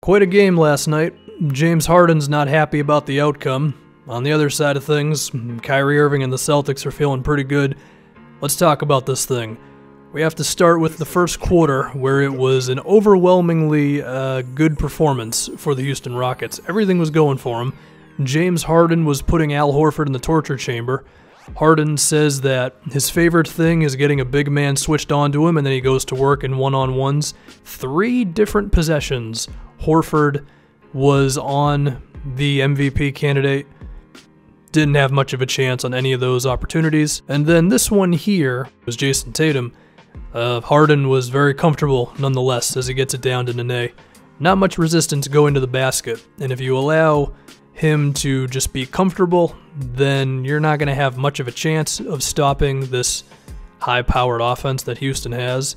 Quite a game last night. James Harden's not happy about the outcome. On the other side of things, Kyrie Irving and the Celtics are feeling pretty good. Let's talk about this thing. We have to start with the first quarter, where it was an overwhelmingly good performance for the Houston Rockets. Everything was going for him. James Harden was putting Al Horford in the torture chamber. Harden says that his favorite thing is getting a big man switched onto him, and then he goes to work in one-on-ones. 3 different possessions, Horford was on the MVP candidate. Didn't have much of a chance on any of those opportunities. And then this one here was Jason Tatum. Harden was very comfortable nonetheless as he gets it down to Nene. Not much resistance going to the basket, and if you allow him to just be comfortable, then you're not going to have much of a chance of stopping this high-powered offense that Houston has.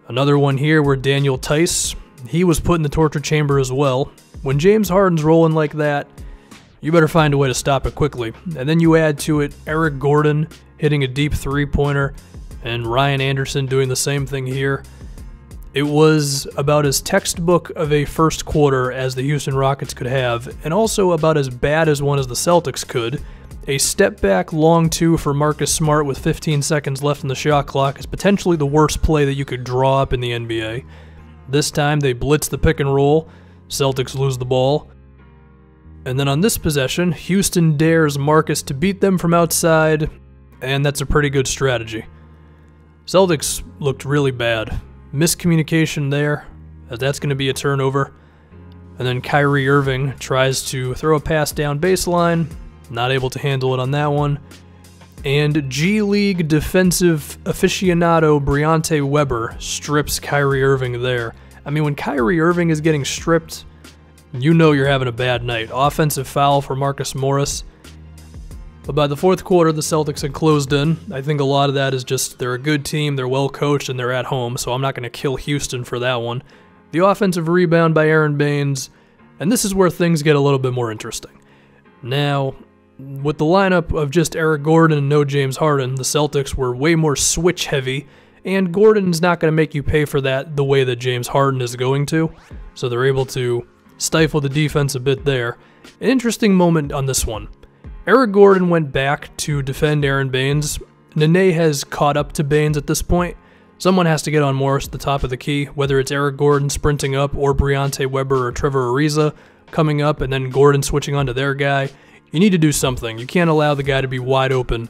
Another one here where Daniel Tice, he was put in the torture chamber as well. When James Harden's rolling like that, you better find a way to stop it quickly. And then you add to it Eric Gordon hitting a deep three-pointer and Ryan Anderson doing the same thing here. It was about as textbook of a first quarter as the Houston Rockets could have, and also about as bad as one as the Celtics could. A step-back long 2 for Marcus Smart with 15 seconds left in the shot clock is potentially the worst play that you could draw up in the NBA. This time they blitz the pick and roll, Celtics lose the ball. And then on this possession, Houston dares Marcus to beat them from outside, and that's a pretty good strategy. Celtics looked really bad. Miscommunication there, as that's going to be a turnover. And then Kyrie Irving tries to throw a pass down baseline, not able to handle it on that one. And G League defensive aficionado Briante Weber strips Kyrie Irving there. I mean, when Kyrie Irving is getting stripped, you know you're having a bad night. Offensive foul for Marcus Morris. But by the fourth quarter, the Celtics had closed in. I think a lot of that is just they're a good team, they're well coached, and they're at home, so I'm not going to kill Houston for that one. The offensive rebound by Aaron Baines, and this is where things get a little bit more interesting. Now, with the lineup of just Eric Gordon and no James Harden, the Celtics were way more switch-heavy, and Gordon's not going to make you pay for that the way that James Harden is going to, so they're able to stifle the defense a bit there. An interesting moment on this one. Eric Gordon went back to defend Aaron Baines. Nene has caught up to Baines at this point. Someone has to get on Morris at the top of the key, whether it's Eric Gordon sprinting up or Briante Weber or Trevor Ariza coming up and then Gordon switching onto their guy. You need to do something. You can't allow the guy to be wide open.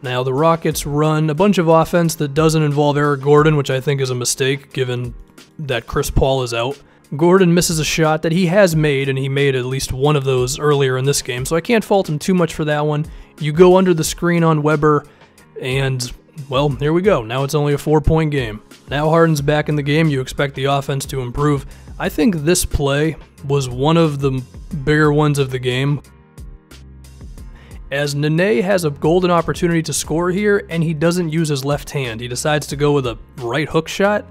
Now, the Rockets run a bunch of offense that doesn't involve Eric Gordon, which I think is a mistake given that Chris Paul is out. Gordon misses a shot that he has made, and he made at least one of those earlier in this game, so I can't fault him too much for that one. You go under the screen on Weber, and, well, here we go. Now it's only a 4-point game. Now Harden's back in the game. You expect the offense to improve. I think this play was one of the bigger ones of the game, as Nene has a golden opportunity to score here, and he doesn't use his left hand. He decides to go with a right hook shot.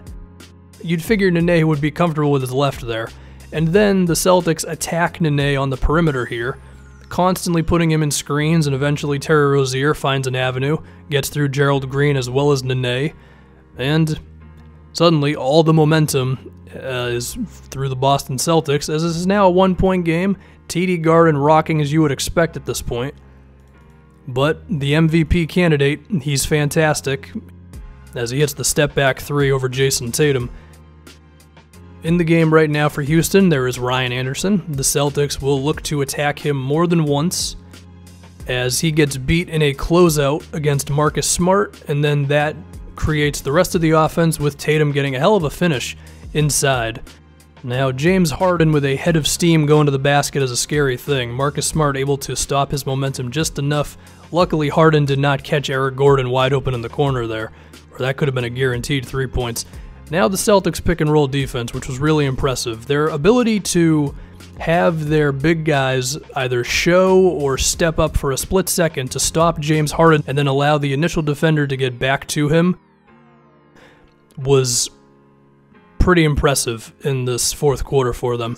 You'd figure Nene would be comfortable with his left there. And then the Celtics attack Nene on the perimeter here, constantly putting him in screens, and eventually Terry Rozier finds an avenue, gets through Gerald Green as well as Nene, and suddenly all the momentum is through the Boston Celtics, as this is now a 1-point game. TD Garden rocking as you would expect at this point. But the MVP candidate, he's fantastic, as he hits the step-back 3 over Jason Tatum. In the game right now for Houston, there is Ryan Anderson. The Celtics will look to attack him more than once as he gets beat in a closeout against Marcus Smart, and then that creates the rest of the offense with Tatum getting a hell of a finish inside. Now, James Harden with a head of steam going to the basket is a scary thing. Marcus Smart able to stop his momentum just enough. Luckily, Harden did not catch Eric Gordon wide open in the corner there, or that could have been a guaranteed 3 points. Now the Celtics pick-and-roll defense, which was really impressive. Their ability to have their big guys either show or step up for a split second to stop James Harden and then allow the initial defender to get back to him was pretty impressive in this fourth quarter for them.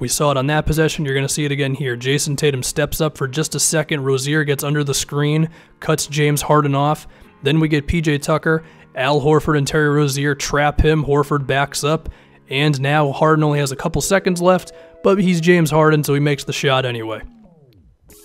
We saw it on that possession. You're going to see it again here. Jason Tatum steps up for just a second. Rozier gets under the screen, cuts James Harden off. Then we get PJ Tucker. Al Horford and Terry Rozier trap him. Horford backs up, And now Harden only has a couple seconds left, but he's James Harden, so he makes the shot anyway.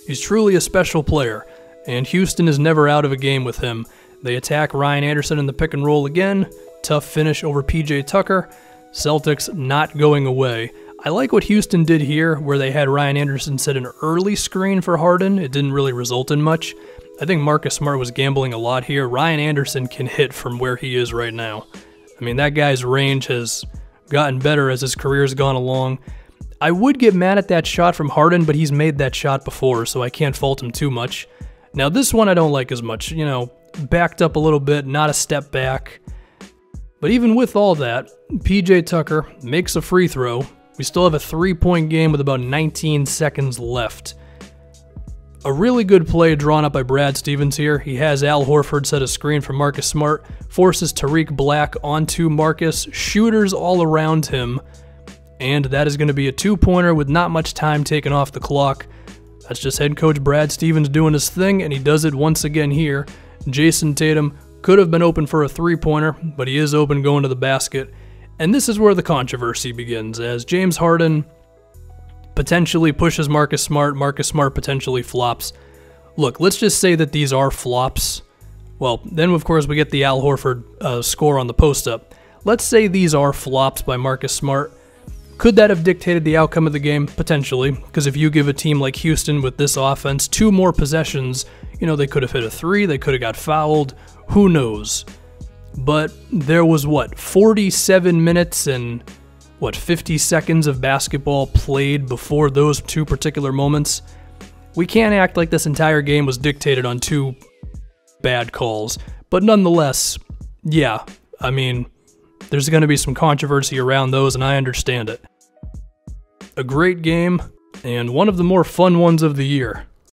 He's truly a special player, and Houston is never out of a game with him. They attack Ryan Anderson in the pick and roll again. Tough finish over PJ Tucker. Celtics not going away. I like what Houston did here, where they had Ryan Anderson set an early screen for Harden. It didn't really result in much. I think Marcus Smart was gambling a lot here. Ryan Anderson can hit from where he is right now. I mean, that guy's range has gotten better as his career's gone along. I would get mad at that shot from Harden, but he's made that shot before, so I can't fault him too much. Now, this one I don't like as much. You know, backed up a little bit, not a step back. But even with all that, PJ Tucker makes a free throw. We still have a 3-point game with about 19 seconds left. A really good play drawn up by Brad Stevens here. He has Al Horford set a screen for Marcus Smart, forces Tariq Black onto Marcus, shooters all around him, and that is going to be a 2-pointer with not much time taken off the clock. That's just head coach Brad Stevens doing his thing, and he does it once again here. Jason Tatum could have been open for a 3-pointer, but he is open going to the basket. And this is where the controversy begins, as James Harden potentially pushes Marcus Smart potentially flops. Look, let's just say that these are flops. Well, then of course we get the Al Horford score on the post-up. Let's say these are flops by Marcus Smart. Could that have dictated the outcome of the game? Potentially, because if you give a team like Houston with this offense 2 more possessions, you know, they could have hit a 3, they could have got fouled, who knows. But there was, 47 minutes and, 50 seconds of basketball played before those 2 particular moments? We can't act like this entire game was dictated on 2 bad calls. But nonetheless, yeah, I mean, there's going to be some controversy around those, and I understand it. A great game, and one of the more fun ones of the year.